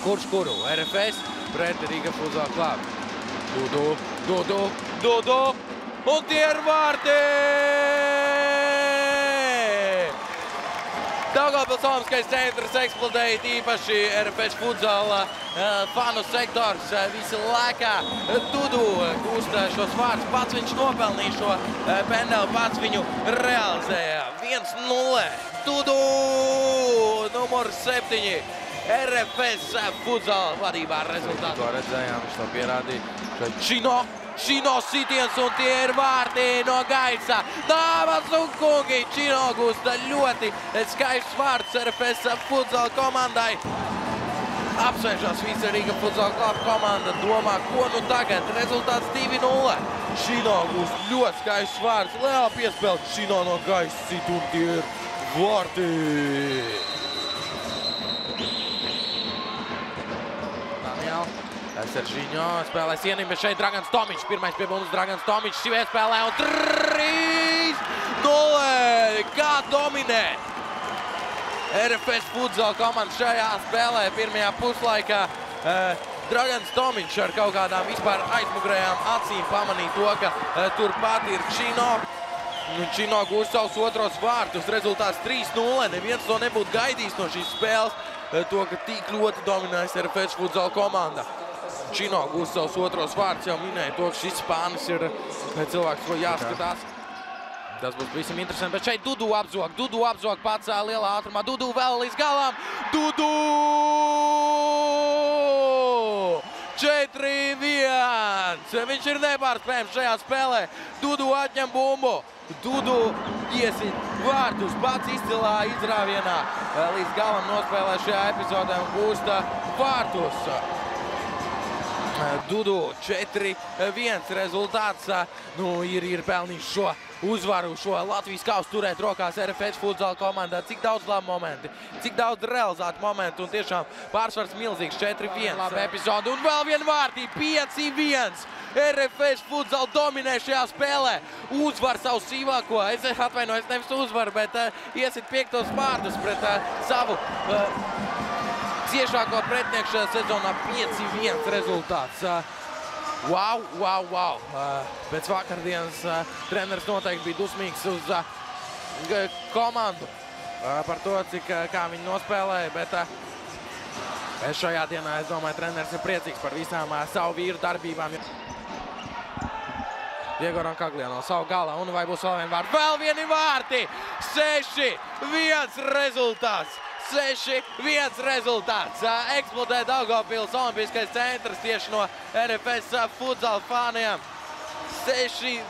Kurš kuru? RFS pret Riga Futsal Club. Dudu. Un tie ir vārti! Daugavpils Olimpiskais centrs eksplodēja, īpaši RFS Futsala fanu sektors. Visi lēkā. Dudu gūst šos vārdus. Pats viņš nopelnīja šo pendeli, pats viņu realizēja. 1-0. Dudu numur 7. RFS Futsala vadībā rezultātu. To redzējām, viņš to pierādīja. Čino sitiens un tie ir vārti no gaisa. Dāmas un kungi, Čino gūst ļoti skaists vārds RFS Futsala komandai. Apsveižās visa Riga Futsal Club komanda, domā, ko nu tagad. Rezultāts 2-0. Čino gūst ļoti skaists vārds. Leo piespēlēt Čino no gaisa sit un tie ir vārti. Seržiņo spēlēs ienīm, bet šeit Dragans Tomičs. Pirmais pie bundas Dragans Tomičs šī spēlē un 3-0. Kā dominē RFS Futsal komanda šajā spēlē pirmajā puslaikā. Dragans Tomičs ar kaut kādām vispār aizmugurējām acīm pamanīja to, ka turpat ir Čino. Čino gūst savus otros vārtus. Rezultāts 3-0. Neviens to nebūtu gaidījis no šīs spēles. To, ka tik ļoti dominēs RFS Futsal komanda. Čino gūst savus otros vārdus, jau minēja to, ka šis spānis ir cilvēks, ko jāskatās. Tas būs visam interesanti, bet šeit Dudu apzog pats lielā ātrumā. Dudu vēl līdz galam. Dudu! 4-1. Viņš ir nepārspējams šajā spēlē. Dudu atņem bumbu. Dudu iesit vārtus pats izcilā izrāvienā. Līdz galam nospēlē šajā epizodē un gūst vārtus. Dudu 4-1 rezultāts. Ir pelnījis šo uzvaru, šo Latvijas kausu turēt rokās RFS Futsal komandā. Cik daudz labu momenti, cik daudz realizētu momentu un tiešām pārsvars milzīgs 4-1. Labi epizode un vēl viena vārtī 5-1. RFS Futsal dominē šajā spēlē. Uzvar savu sīvāko, es atvainojos, nevis uzvar, bet iesit 5. vārdus pret savu ciešāko pretinieku šajā sezonā. 5-1 rezultāts. Wow. Pēc vakardienas treneris noteikti bija dusmīgs uz komandu par to, kā viņi nospēlēja, bet šajā dienā, es domāju, treneris ir priecīgs par visām savu vīru darbībām. Iegoram Kagliano savu galā, un vai būs vēl viena vārta? Vēl vieni vārti! 6-1 rezultāts! 6-1 rezultāts. Eksplodē Daugavpils Olimpiskais centrs tieši no RFS Futsal faniem. 6-1.